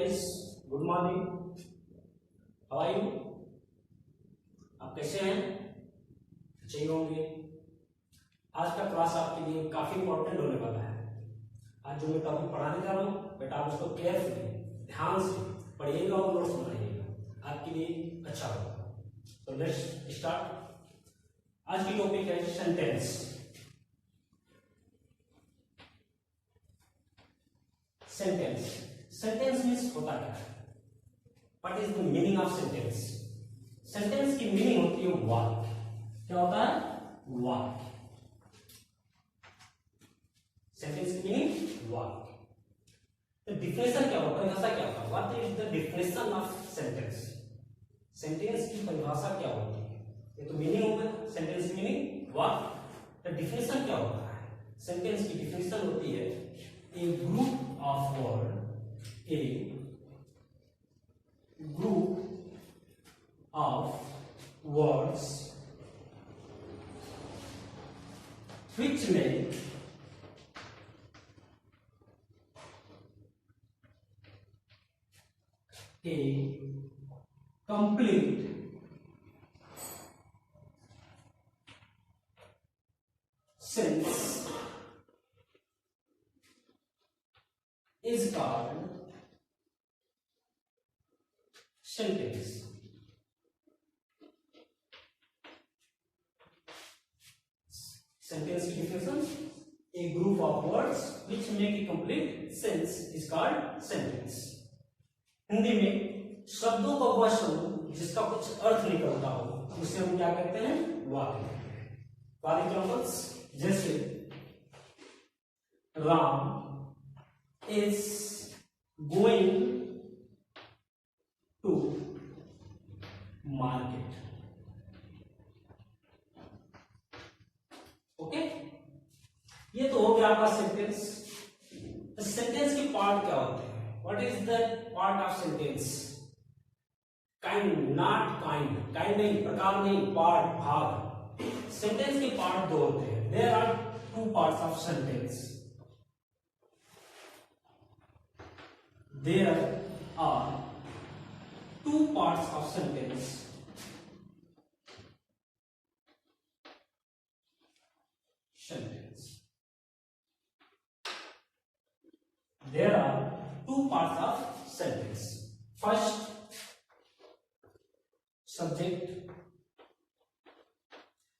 Friends, good morning. How are you? आप कैसे हैं? अच्छे ही होंगे। आज का क्लास आपके लिए काफी इंपॉर्टेंट होने वाला है। आज जो मैं टॉपिक पढ़ाने जा रहा हूँ बेटा, आप उसको केयरफुली ध्यान से पढ़िएगा और नोट्स बनाइएगा, आपके लिए अच्छा होगा। तो लेट्स स्टार्ट। आज की टॉपिक है सेंटेंस। सेंटेंस सेंटेंस मीन्स होता क्या है? What is the meaning of sentence? Sentence की मीनिंग होती है वाक्य। क्या होता है? वाक्य। सेंटेंस की मीनिंग वाक्य। तो डिफिनेशन क्या होता है? परिभाषा क्या होता है? What is the definition of sentence? Sentence की परिभाषा क्या होती है? ये तो मीनिंग हो गया, सेंटेंस की मीनिंग वाक्य। तो डिफिनेशन क्या होता है? सेंटेंस की डिफिनेशन होती है a group of words which make a complete sense is called sentence. Sentence की definition: a group of words which make a complete sense is called sentence. Hindi में शब्दों का वह समूह जिसका कुछ अर्थ निकलता हो उसे हम क्या कहते हैं? वाक्य। फॉर एग्जाम्पल्स, जैसे Ram is going to market. Okay, ये तो हो गया आपका सेंटेंस। सेंटेंस के पार्ट क्या होते हैं? What is the part of sentence? Kind, not kind, kind नहीं, प्रकार नहीं, पार्ट, भाग। सेंटेंस के पार्ट दो होते हैं। There are two parts of sentence. There are two parts of sentence. Sentence. There are two parts of sentence. First, subject,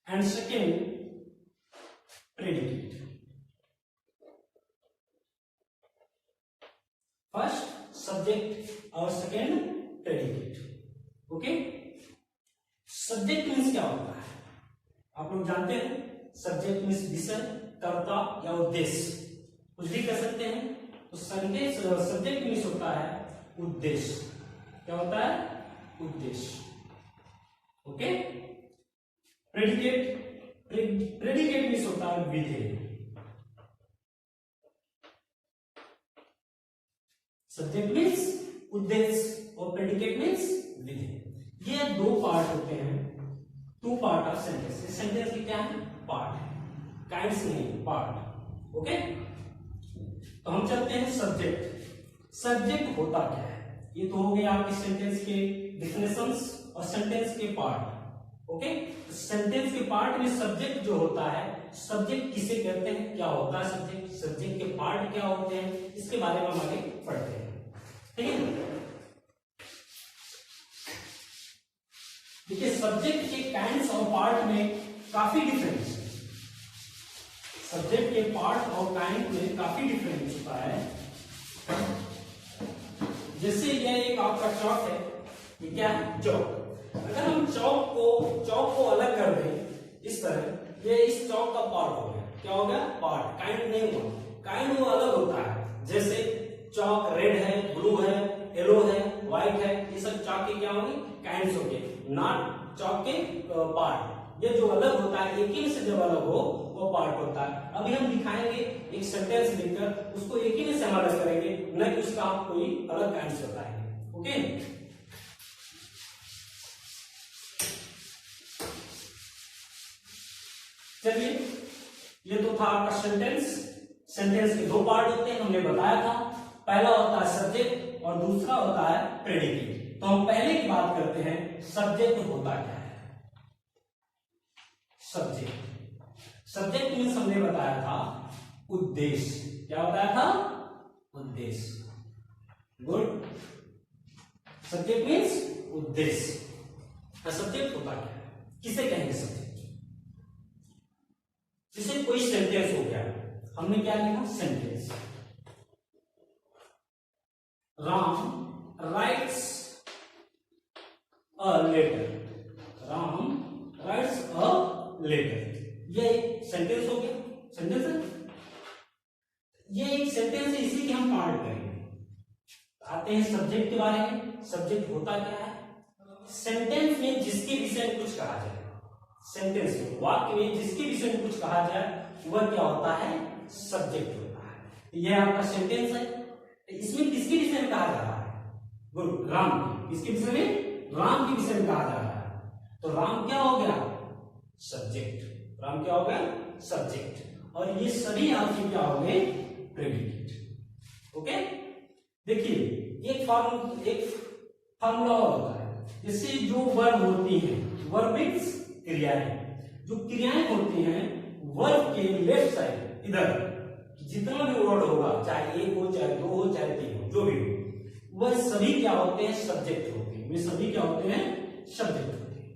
and second, predicate. First subject और second predicate. Okay, subject means क्या होता है? आप लोग जानते हैं, subject means विषय, कर्ता या उद्देश्य, कुछ भी कर सकते हैं। तो सब्जेक्ट मीन्स होता है उद्देश्य। क्या होता है? उद्देश्य। ओके, प्रेडिकेट मीन्स होता है विधेय। सब्जेक्ट मीन्स उद्देश्य और प्रेडिकेट मीन्स विधेय। ये दो पार्ट होते हैं, two part of sentence. Sentence की क्या है? पार्ट है, काइंड्स नहीं, पार्ट। ओके, तो हम चलते हैं सब्जेक्ट। सब्जेक्ट होता क्या है? ये तो हो गया आपके सेंटेंस के डिफिनेशंस और सेंटेंस के पार्ट। ओके, तो सेंटेंस के पार्ट में सब्जेक्ट जो होता है, सब्जेक्ट किसे कहते हैं, क्या होता है सब्जेक्ट, सब्जेक्ट के पार्ट क्या होते हैं, इसके बारे में हम आगे पढ़ते हैं। ठीक है, देखिए सब्जेक्ट के काइंड्स और पार्ट में काफी डिफरेंस है। सब्जेक्ट के पार्ट और काइंड में काफी डिफरेंस होता है। जैसे यह एक आपका चौक है, ये क्या है? चौक। अगर हम चौक को अलग कर दें इस तरह, ये इस चौक का पार्ट हो गया। क्या हो गया? पार्ट। काइंड नहीं हुआ, काइंड वो अलग होता है। जैसे चौक रेड है, ब्लू है, येलो है, व्हाइट है, ये सब चौक के क्या होंगे? काइंड्स होंगे, नॉट चौक के पार्ट। ये जो अलग होता है, एक ही से जब अलग हो वो पार्ट होता है। अभी हम दिखाएंगे एक सेंटेंस लिखकर, उसको एक ही में से हम अलग करेंगे, न कि उसका आप कोई अलग काइंड्स बताएंगे। ओके, चलिए, ये तो था आपका सेंटेंस। सेंटेंस के दो पार्ट होते हैं, हमने बताया था। पहला होता है सब्जेक्ट और दूसरा होता है प्रेडिकेट। तो हम पहले की बात करते हैं, सब्जेक्ट होता क्या है। सब्जेक्ट मीन्स हमने बताया था उद्देश्य। क्या बताया था? उद्देश्य। गुड। सब्जेक्ट मीन्स उद्देश्य। सब्जेक्ट होता क्या है, किसे कहेंगे सब्जेक्ट? जैसे कोई सेंटेंस हो गया, हमने क्या लिखा? Sentence. Ram writes a letter. Ram writes a letter. ये एक सेंटेंस हो गया। सेंटेंस है, ये एक सेंटेंस है, इसी के हम पार्ट करेंगे। आते हैं सब्जेक्ट के बारे में। सब्जेक्ट होता क्या है? सेंटेंस में जिसके विषय में कुछ कहा जाए, सेंटेंस में, वाक्य में जिसके विषय में कुछ कहा जाए, वह क्या होता है? सब्जेक्ट होता है। यह आपका सेंटेंस है, इसमें किसके विषय में कहा जा रहा है? गुड। राम की। किसके विषय में? राम के विषय में कहा जा रहा है। तो राम क्या हो गया? सब्जेक्ट। राम क्या हो गया? सब्जेक्ट। और ये सभी आपके क्या हो गए? प्रेडिकेट। ओके। देखिए एक फार्मूला होता है, जैसे जो वर्ब होती है, वर्ब मीन्स क्रियाएं, जो क्रियाएं होती हैं वर्ब के लेफ्ट साइड इधर जितना भी वर्ड होगा, चाहे एक हो, चाहे दो हो, चाहे तीन हो, जो भी हो, वह सभी क्या होते हैं? सब्जेक्ट होते हैं। वे सभी क्या होते हैं? सब्जेक्ट होते हैं।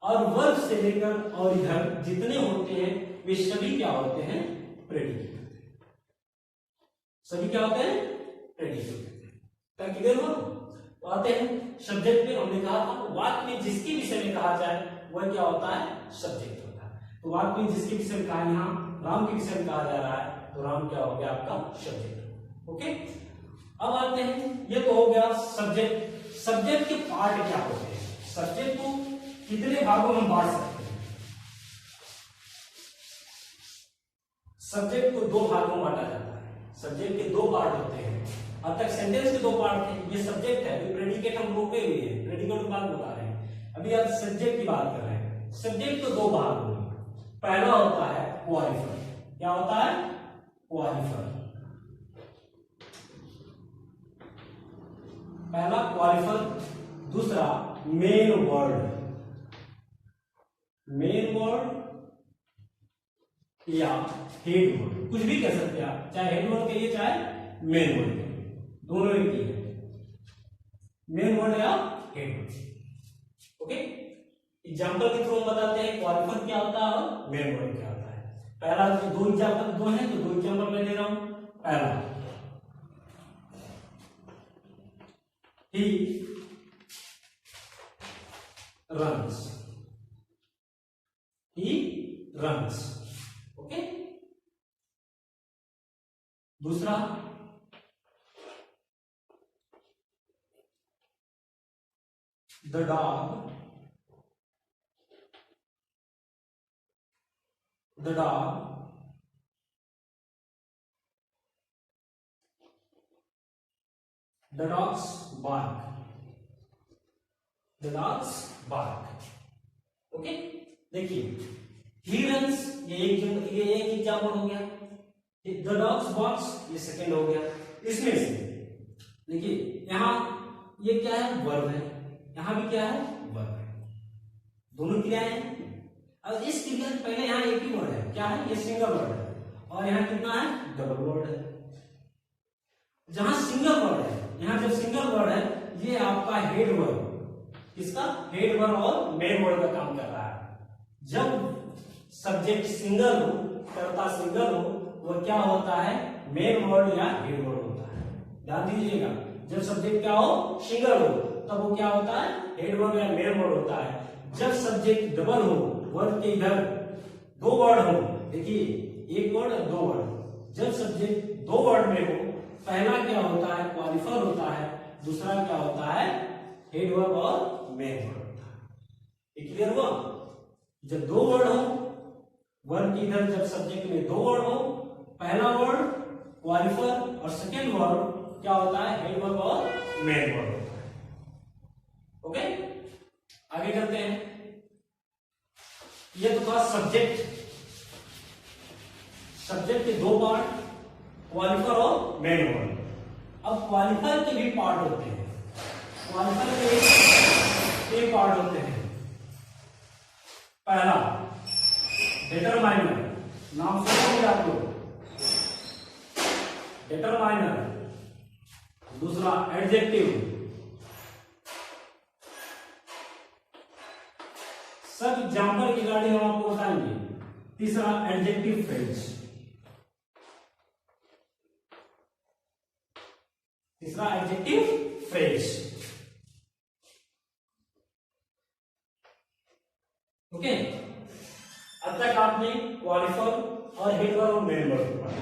और वर्ब से लेकर और इधर जितने होते हैं वे सभी क्या होते हैं? प्रेडिकेट होते हैं। सभी क्या होते हैं? प्रेडिकेट होते हैं। क्या क्लियर हो? तो आते हैं सब्जेक्ट पे। हमने कहा था वाक्य में जिसके विषय में कहा जाए वह क्या होता है? सब्जेक्ट होता है। तो वाक्य में जिसके विषय में कहा, यहाँ राम के विषय में कहा जा रहा है, तो राम क्या हो गया? आपका सब्जेक्ट। ओके। अब आते हैं, ये तो हो गया सब्जेक्ट। सब्जेक्ट के पार्ट क्या होते हैं? सब्जेक्ट को कितने भागों में बांट सकते हैं? सब्जेक्ट को दो भागों में बांटा जाता है। सब्जेक्ट के दो पार्ट होते हैं। अब तक सेंटेंस के दो पार्ट थे। ये सब्जेक्ट है, प्रेडिकेट हम रोके हुए हैं, प्रेडिकेट की बात बता रहे हैं। अभी आप सब्जेक्ट की बात कर रहे हैं। सब्जेक्ट को दो भाग होंगे। पहला होता है क्वालिफायर। क्या होता है? क्वालिफायर। पहला क्वालिफायर, दूसरा मेन वर्ड। मेन वर्ड या हेड वर्ड, कुछ भी कह सकते हैं आप, चाहे हेड वर्ड कहिए चाहे मेन वर्ड, दोनों एक ही है। मेन वर्ड या हेड वर्ड। ओके। एग्जाम्पल के थ्रू हम बताते हैं क्वालिफायर क्या होता है और मेन वर्ड क्या होता है। पहला दो एग्जाम्पल दो हैं, तो दो एग्जाम्पल मैं दे रहा हूं। पहला, he runs. He runs. Okay. दूसरा, the dog the dogs bark. The dogs bark. Okay. देखिए he runs, ये एक एग्जाम्पल हो गया। the dogs barks ये सेकेंड हो गया। इसमें से देखिए यहां ये क्या है? वर्ब है। यहां भी क्या है? वर्ब है। दोनों क्रियाएं हैं। अब इस क्रिया से पहले यहां एक ही वर्ड है। क्या है? ये सिंगल वर्ड है। और यहां कितना है? डबल वर्ड है। जहां सिंगल वर्ड है, यहां जब सिंगल वर्ड है, ये आपका हेड वर्ड, इसका हेड वर्ड और मेन वर्ड का काम कर रहा है। जब सब्जेक्ट सिंगल हो, कर्ता सिंगल हो, वह क्या होता है? मेन वर्ड या हेड वर्ड होता है। ध्यान दीजिएगा, जब सब्जेक्ट क्या हो? सिंगल हो, तब वो क्या होता है? हेड वर्ड या मेन वर्ड होता है। जब सब्जेक्ट डबल हो, वर्ड के इधर दो वर्ड हो, देखिए एक वर्ड और दो वर्ड, जब सब्जेक्ट दो वर्ड में हो, पहला क्या होता है? क्वालिफायर होता है। दूसरा क्या होता है? हेड वर्ड और मेन वर्ड होता है। क्लियर हुआ? जब दो वर्ड हो, वर्ड के इधर जब सब्जेक्ट में दो वर्ड हो, पहला वर्ड क्वालिफायर और सेकेंड वर्ड क्या होता है? हेड वर्ड और मेन वर्ड होता है। ओके। आगे करते हैं। ये तो था सब्जेक्ट। सब्जेक्ट के दो पार्ट, क्वालिफायर और मेन वर्ड। अब क्वालिफायर के भी पार्ट होते हैं, क्वालिफायर के पार्ट होते हैं। पहला डिटरमाइनर, नाम सुनोगे आप लोग, डिटरमाइनर। दूसरा एडजेक्टिव, सब एग्जाम्पल की गाड़ी हम आपको बताएंगे। तीसरा एडजेक्टिव फ्रेज, तीसरा एडजेक्टिव फ्रेज। ओके, अब तक आपने क्वालिफायर और हेड वर्ब और मेन वर्ब पढ़ा।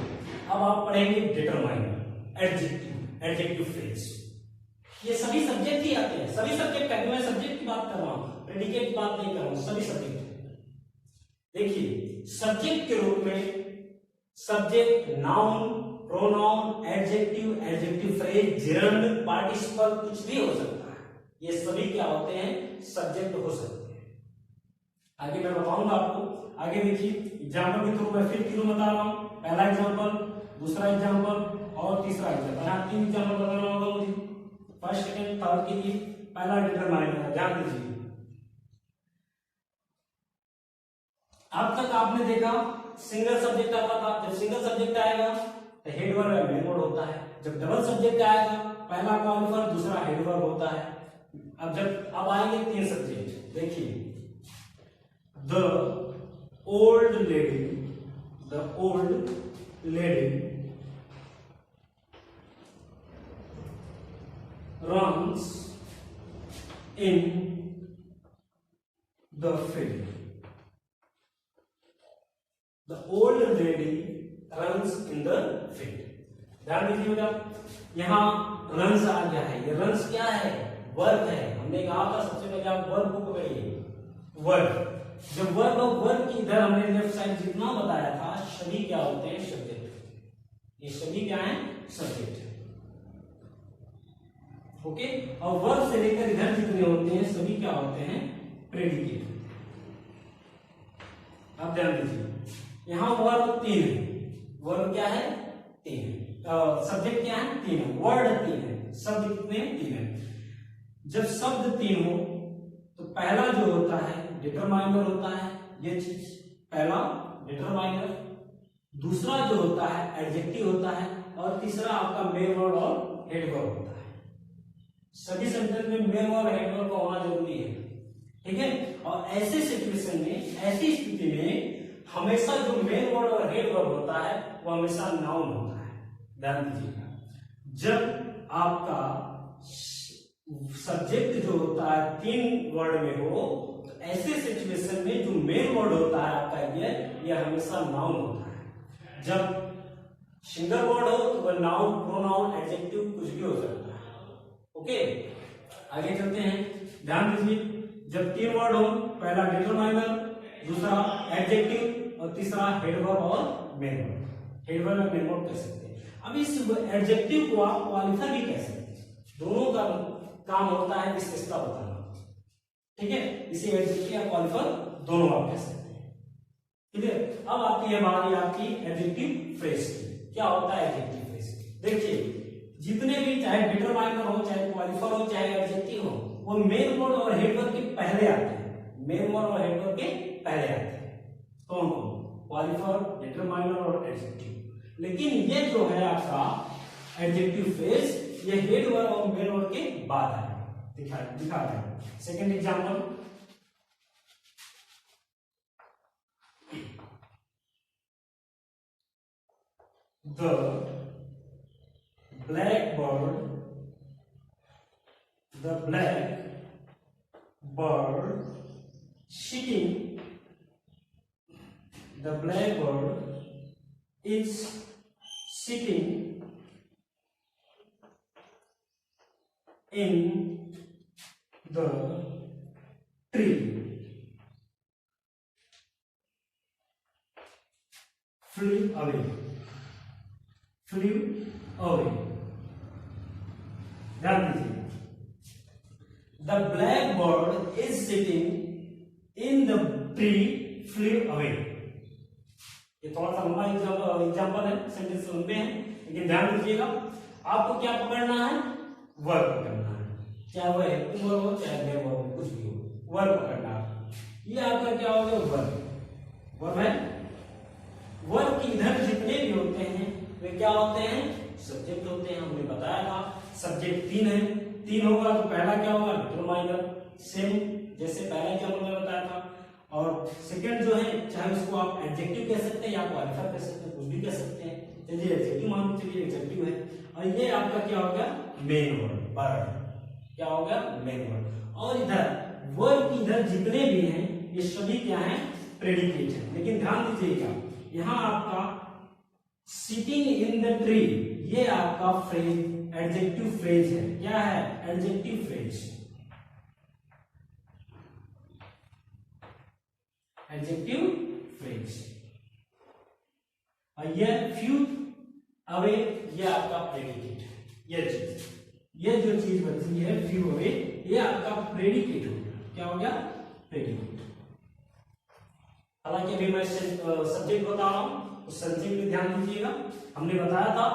अब आप पढ़ेंगे डिटरमाइनर, एडजेक्टिव, एडजेक्टिव फ्रेज। ये सभी सब्जेक्ट ही आते हैं, सभी सब्जेक्ट का, मैं सब्जेक्ट की बात कर रहा हूं, प्रेडिकेट की बात नहीं कर रहा हूं, सभी सब्जेक्ट। देखिए सब्जेक्ट के रूप में subject, noun, pronoun, adjective, adjective phrase, gerund, participle, कुछ भी हो सकता है। ये सभी क्या होते हैं, सब्जेक्ट हो सकते हैं। आगे मैं बताऊंगा आपको। आगे देखिए एग्जाम्पल के थ्रू मैं फिर तीनों बता रहा हूं। पहला एग्जाम्पल, दूसरा एग्जाम्पल और तीसरा एग्जाम्पल। यहाँ 3 एग्जाम्पल बताना होगा मुझे, फर्स्ट, सेकंड, थर्ड के लिए। पहला डिटरमाइनर है, ध्यान दीजिए। अब तक आपने देखा सिंगल सब्जेक्ट आता था, जब सिंगल सब्जेक्ट आएगा तो हेड वर्ब या मेन वर्ब होता है। जब डबल सब्जेक्ट आएगा, पहला क्वालिफायर, दूसरा हेड वर्ब होता है। अब आएंगे 3 सब्जेक्ट। देखिए the old lady, the old lady runs in the field. The old lady runs in the field. ध्यान दीजिएगा, यहां runs आ गया है। ये runs क्या है, वर्ब है। हमने कहा था सबसे पहले आप वर्ब को पकड़िए, वर्ब। जब वर्ब और वर्ब की इधर हमने लेफ्ट साइड जितना बताया था, सभी क्या होते हैं, सब्जेक्ट। ये सभी क्या है, सब्जेक्ट। ओके, और वर्ब से लेकर इधर जितने होते हैं सभी क्या होते हैं, प्रेडिकेट। अब ध्यान दीजिए, यहां वर्ब 3 है। वर्ब क्या है, 3 है। सब्जेक्ट क्या है, 3 है। वर्ड 3 है, शब्द कितने, 3 है। जब शब्द 3 हो तो पहला जो होता है डिटरमाइनर होता है, ये चीज पहला डिटरमाइनर। दूसरा जो होता है एडजेक्टिव होता है, और तीसरा आपका मेन वर्ब और हेड वर्ब होता है। सभी सेंटेंस में मेन वर्ब हेड वर्ब का होना जरूरी है, ठीक है। और ऐसे सिचुएशन में, ऐसी स्थिति में हमेशा जो मेन वर्ड और हेड वर्ब होता है वो हमेशा नाउन होता है। ध्यान दीजिएगा, जब आपका सब्जेक्ट जो होता है 3 वर्ड में हो, तो ऐसे सिचुएशन में जो मेन वर्ड होता है आपका ये हमेशा नाउन होता है। जब सिंगल वर्ड हो तो वह नाउन, प्रोनाउन, एडजेक्टिव कुछ भी हो सकता है। ओके, आगे चलते हैं। ध्यान दीजिए, जब 3 वर्ड हो, पहला डिटरमाइनर, दूसरा एडजेक्टिव और तीसरा हेड वर्ब और मेन वर्ब। हेड वर्ब या मेन वर्ब कह सकते हैं। अब इस एडजेक्टिव को आप क्वालिफायर भी कह सकते हैं। दोनों का काम होता है विशेषता बताना, ठीक है। इसे एडजेक्टिव या क्वालिफायर दोनों आप कह सकते हैं, ठीक है। अब आती है बारी आपकी एडजेक्टिव फ्रेज की। क्या होता है एडजेक्टिव फ्रेज? देखिए जितने भी, चाहे डिटरमाइनर हो, चाहे क्वालिफायर हो, चाहे एडजेक्टिव हो, वो मेन वर्ड और हेड वर्ब के पहले आते हैं। मेन वर्ड और हेड वर्ब के पहले आते हैं। कौन कौन? क्वालिफायर, डिटरमाइनर और एडजेक्टिव। लेकिन ये जो है आपका एडजेक्टिव फ्रेज, ये हेड वर्ब और मेन वर्ड के बाद है। दिखा रहे हैं। Second example, the blackbird sitting, the blackbird is sitting in the tree. Flew away. ध्यान दीजिए, the black bird is sitting in the tree, flu away. ये थोड़ा सा लंबा एग्जाम्पल है, सेंटेंस लंबे हैं, लेकिन ध्यान दीजिएगा। आपको क्या पकड़ना है, वर्ब पकड़ना है, चाहे वह हेल्पिंग वर्ब हो चाहे मेन वर्ब हो, कुछ भी हो, वर्ब पकड़ना है। ये आपका क्या हो गया, वर्ब। वर्ब है, वर्ब के इधर जितने भी होते हैं वे क्या होते हैं, सब्जेक्ट होते हैं। हमने बताया था सब्जेक्ट तीन है, तीन होगा तो पहला क्या होगा, डिटरमाइनर, सेम जैसे पहला एग्जाम्पल में बताया था। और सेकंड जो है, चाहे उसको आप एडजेक्टिव कह सकते हैं या क्वालिफायर कह सकते हैं, कुछ भी कह सकते हैं, चलिए एडजेक्टिव मान चलिए एडजेक्टिव है। और ये आपका क्या हो गया, मेन वर्ड, वर्ड क्या हो गया, मेन वर्ड। और इधर वर्ड की इधर जितने भी हैं ये सभी क्या हैं, प्रेडिकेट है। लेकिन ध्यान दीजिएगा, यहां आपका सिटिंग इन द ट्री, ये आपका फ्रेज एडजेक्टिव फ्रेज है। क्या है, एडजेक्टिव फ्रेज, एडजेक्टिव फ्रेज। और ये फ्यू अवे, ये आपका प्रेडिकेट है। ये जो चीज बची है फ्यू अवे, ये आपका प्रेडिकेट हो गया। क्या हो गया, प्रेडिकेट। हालांकि अभी मैं सब्जेक्ट बता रहा हूं, उस सब्जेक्ट पे ध्यान दीजिएगा। हमने बताया था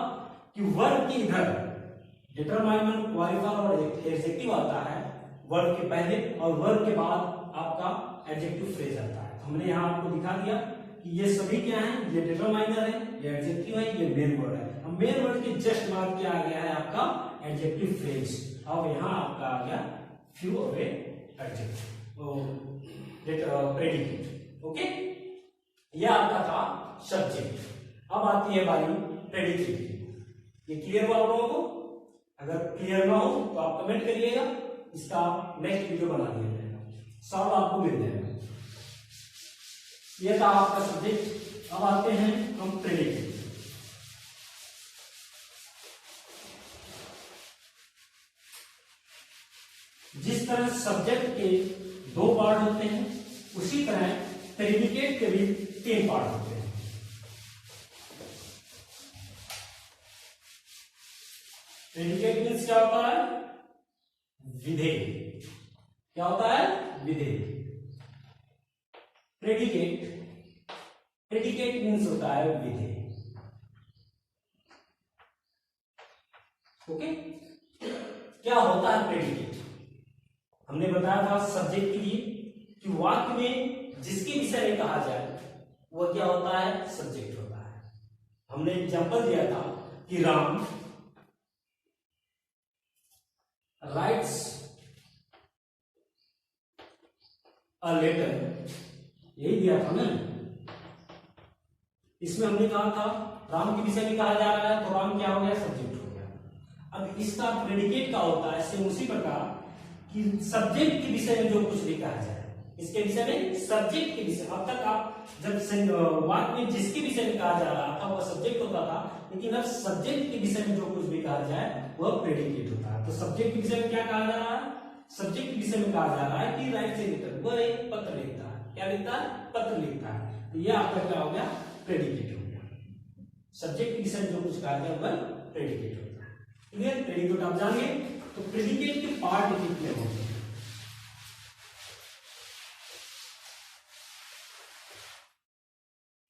कि वर्ब के इधर डिटरमाइनर, क्वालिफायर और एडजेक्टिव आता है वर्ब के पहले, और वर्ब के बाद आपका एडजेक्टिव फ्रेज आता है। तो हमने यहां आपको दिखा दिया कि ये सभी क्या है, ये डिटरमाइनर है, ये एडजेक्टिव है, ये मेन वर्ड है। अब मेन वर्ड के जस्ट बाद क्या आ गया है, आपका एडजेक्टिव फ्रेज। अब यहां आपका आ गया few away adjective, predicate. Okay, ये आपका था सब्जेक्ट। अब आती है बारी प्रेडिकेट की। ये क्लियर हुआ आप लोगों को? अगर क्लियर ना हो तो आप कमेंट करिएगा, इसका नेक्स्ट वीडियो बना दिया जाएगा, सॉल्व आपको मिल जाएगा। ये था आपका सब्जेक्ट। अब आते हैं हम प्रेडिकेट। जिस तरह सब्जेक्ट के दो पार्ट होते हैं, उसी तरह प्रेडिकेट के भी तीन पार्ट होते हैं। प्रेडिकेट मीन्स क्या होता है, विधेय। क्या होता है, विधेय। प्रेडिकेट मीन्स होता है विधेय। ओके, क्या होता है प्रेडिकेट? हमने बताया था सब्जेक्ट के लिए कि वाक्य में जिसके विषय में कहा जाए वह क्या होता है, सब्जेक्ट होता है। हमने एग्जांपल दिया था कि राम राइट्स अ लेटर, यही दिया था ना। इसमें हमने कहा था राम के विषय में कहा जा रहा है, तो राम क्या हो गया, सब्जेक्ट हो गया। अब इसका प्रेडिकेट का होता है सेम उसी प्रकार कि सब्जेक्ट के विषय में जो कुछ भी कहा जाए, इसके विषय में, सब्जेक्ट के विषय। अब तक आप जब वाक्य में जिसके विषय में कहा जा रहा था वह सब्जेक्ट होता था, लेकिन अब सब्जेक्ट के विषय में जो कुछ भी कहा जाए वह प्रेडिकेट होता है। तो सब्जेक्ट के विषय में क्या कहा जा रहा है, सब्जेक्ट के विषय में कहा जा रहा है कि राइट से लेटर, वह एक पत्र लिखता है। क्या लिखता है, पत्र लिखता है। तो यह आपका क्या हो गया, प्रेडिकेट हो गया। सब्जेक्ट के विषय में जो कुछ कहा गया वह प्रेडिकेट होता है। क्लियर, प्रेडिकेट आप जानिए। तो प्रेडिकेट के पार्ट कितने होते हैं?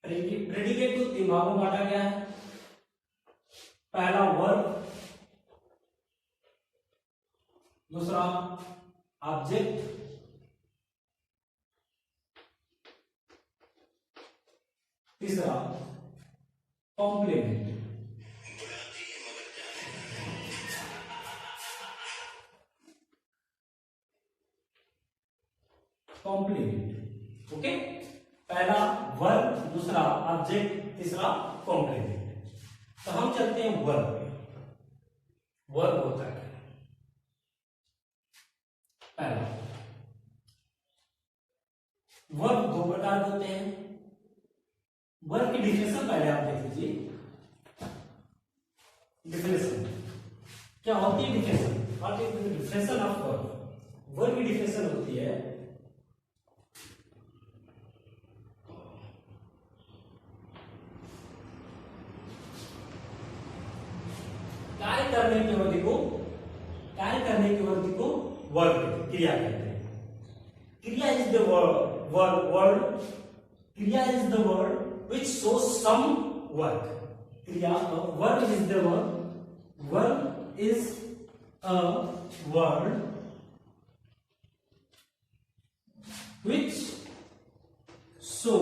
प्रेडिकेट को तीन भागों में बांटा गया है। पहला वर्ब, दूसरा ऑब्जेक्ट, तीसरा कॉम्प्लीमेंट। Complement, okay. पहला वर्ब, दूसरा ऑब्जेक्ट, तीसरा कॉम्प्लीमेंट। तो हम चलते हैं वर्ब। वर्ब होता है पहला, वर्ब दो प्रकार के होते हैं। वर्ब की डिफिनेशन पहले आप देख लीजिए। डिफिनेशन क्या होती है, definition, what is the definition of verb? Verb की डिफिनेशन होती है कार्य करने की अवधि को, कार्य करने की अवधि को वर्ब, क्रिया कहते हैं। क्रिया इज द वर्ड, क्रिया is the word which shows some work. क्रिया, verb is the word verb is a word which show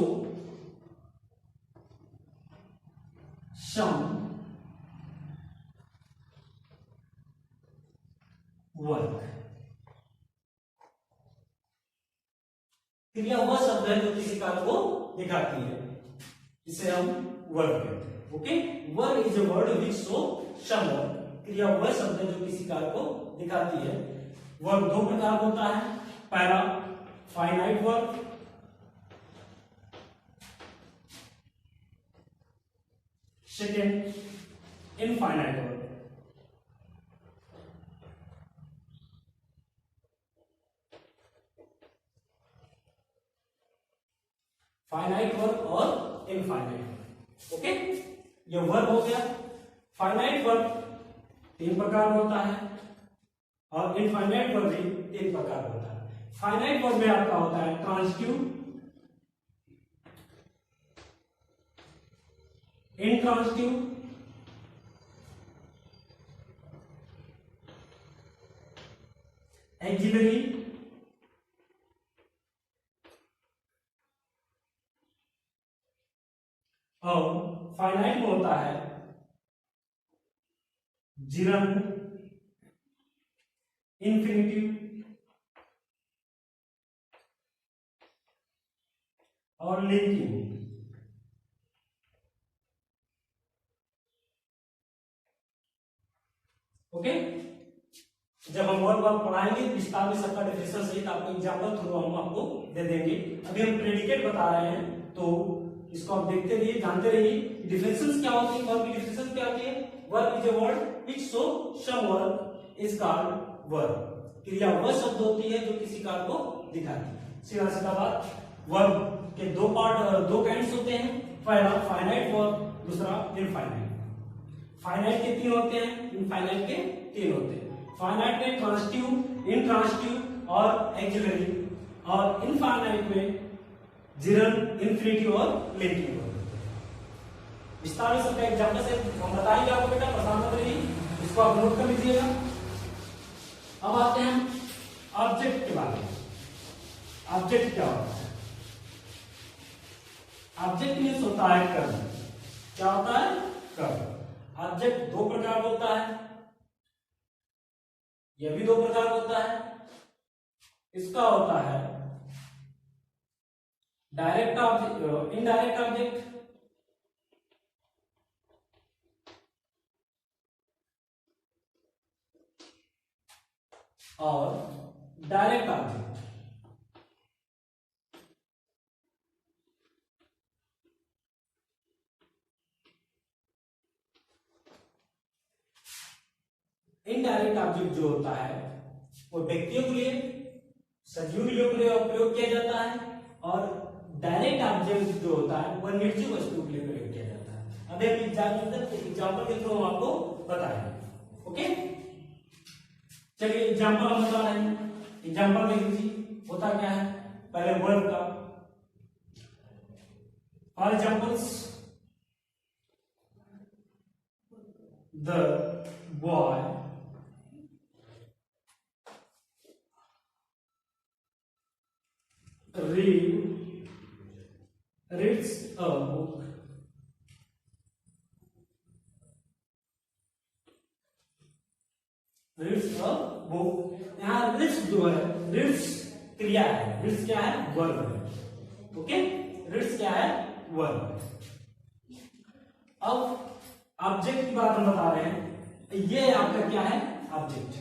some work. क्रिया वह शब्द है जो किसी कार्य को दिखाती है, इसे हम वर्ब कहते हैं। Okay, verb is a word which show some work. क्रिया वह शब्द है जो किसी कार्य को दिखाती है। वर्ब दो प्रकार का होता है, पहला finite verb, second infinite verb. Finite verb और इनफाइनाइट वर्ब। ओके, ये वर्ब हो गया। फाइनाइट वर्ब तीन प्रकार होता है और इनफाइनाइट वर्ब भी तीन प्रकार होता है। फाइनाइट वर्ब में आपका होता है ट्रांजिटिव, इंट्रांजिटिव, एक्सिलरी और फाइनाइट में होता है जिरंड, इंफिनिटिव और लिंकिंग। ओके, जब हम वर्ब पढ़ाएंगे विस्तार में सबका डेफिनेशन सहित आपको एग्जांपल थ्रू हम आपको दे देंगे। अभी हम प्रेडिकेट बता रहे हैं, तो इसको आप देखते रहिए, जानते रहिए डिफिनेशंस क्या होती है। वर्ब की डिफिनेशन क्या होती है? Verb is a word which show some work is called verb. क्रिया वह शब्द होती है जो किसी कार्य को दिखाती है। सीधा सीधा बात, वर्ब के दो काइंड्स होते हैं, पहला फाइनाइट वर्ब, दूसरा इनफाइनाइट। फाइनाइट के तीन होते हैं, इनफाइनाइट के तीन होते हैं। फाइनाइट में ट्रांजिटिव, इंट्रांजिटिव और एक्सिलरी, और इनफाइनाइट में जिरंड, इंफिनिटिव और लिंकिंग। विस्तार में सबका एग्जांपल से हम बताएंगे आपको बेटा, परेशान मत रहिए, इसको आप नोट कर लीजिएगा। अब आते हैं ऑब्जेक्ट के बारे में। ऑब्जेक्ट क्या होता है? ऑब्जेक्ट मीन्स होता है कर्म। क्या होता है? कर्म। ऑब्जेक्ट दो प्रकार का होता है, यह भी दो प्रकार का होता है। इसका होता है डायरेक्ट ऑब्जेक्ट, इनडायरेक्ट ऑब्जेक्ट, और डायरेक्ट ऑब्जेक्ट। इनडायरेक्ट ऑब्जेक्ट जो होता है वो व्यक्तियों के लिए, सजीव के लिए प्रयोग किया जाता है, और डायरेक्ट ऑब्जेक्ट जो होता है वह निर्जीव वस्तु के लिए प्रयोग किया जाता है। अब एक एग्जाम्पल के थ्रू हम आपको बताएंगे। ओके, चलिए एग्जाम्पल हम बता रहे हैं। एग्जाम्पल देख लीजिए, होता क्या है पहले वर्ब का। For examples, the boy reads a book. Reads a book. यहाँ reads जो है, reads क्रिया है, reads क्या है? वर्ब है। ओके, reads क्या है? वर्ब है। अब ऑब्जेक्ट की बात हम बता रहे हैं। ये आपका क्या है? ऑब्जेक्ट।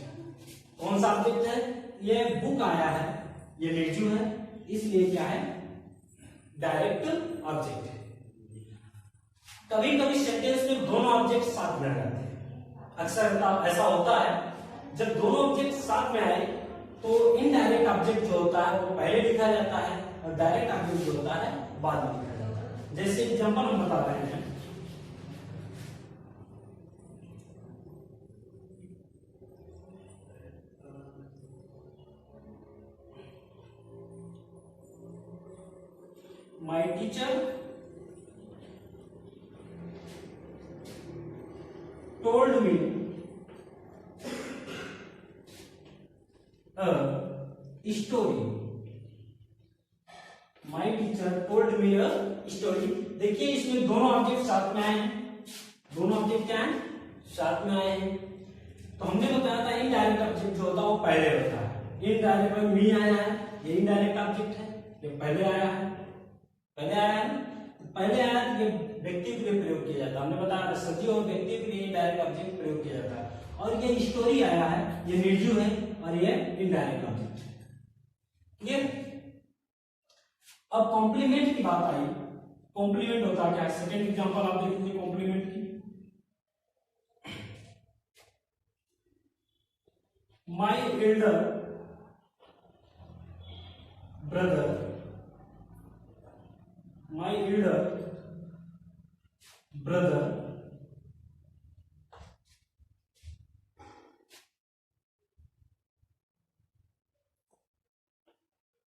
कौन सा ऑब्जेक्ट है? ये बुक आया है, ये निर्जीव है, इसलिए क्या है? डायरेक्ट ऑब्जेक्ट है। कभी कभी सेंटेंस में दोनों ऑब्जेक्ट साथ में आ जाते हैं। अक्सर ऐसा होता है, जब दोनों ऑब्जेक्ट साथ में आए तो इनडायरेक्ट ऑब्जेक्ट जो होता है वो पहले लिखा जाता है और डायरेक्ट ऑब्जेक्ट जो होता है बाद में लिखा जाता है। जैसे एग्जांपल हम बता रहे हैं, My teacher told me a story. My teacher told me a story. देखिए इसमें दोनों ऑब्जेक्ट साथ में आए हैं, दोनों ऑब्जेक्ट क्या हैं, साथ में आए हैं। तो हमने बताया था इनडायरेक्ट ऑब्जेक्ट जो होता है वो पहले होता है। इनडायरेक्ट में मी आया है, ये इनडायरेक्ट ऑब्जेक्ट है, ये पहले आया है, पहले आया है ना, पहले आया तो ये व्यक्ति के लिए प्रयोग किया जाता है। हमने बताया था सजीव और व्यक्ति के लिए इनडायरेक्ट ऑब्जेक्ट प्रयोग किया जाता है। और ये स्टोरी आया है, ये निर्जीव है और ये इनडायरेक्ट ऑब्जेक्ट है। क्लियर? अब कॉम्प्लीमेंट की बात आई। कॉम्प्लीमेंट होता क्या है? सेकंड एग्जांपल आप देखिए कॉम्प्लीमेंट की। My Elder brother, my Elder brother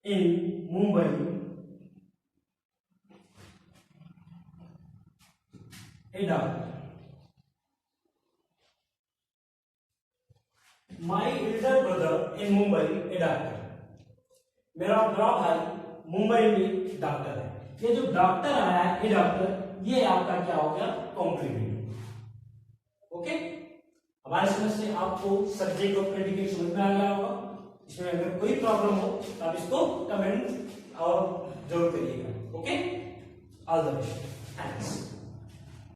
in Mumbai a doctor. My elder brother in Mumbai a doctor. मेरा बड़ा भाई मुंबई में डॉक्टर है। ये जो डॉक्टर आया है, ये डॉक्टर, ये आपका क्या हो गया? कॉम्प्लीमेंट। ओके, हमारे समझ से आपको सब्जेक्ट और प्रेडिकेट समझ में आ गया होगा। इसमें अगर कोई प्रॉब्लम हो तो आप इसको कमेंट और जरूर करिएगा। Okay, all the best, thanks.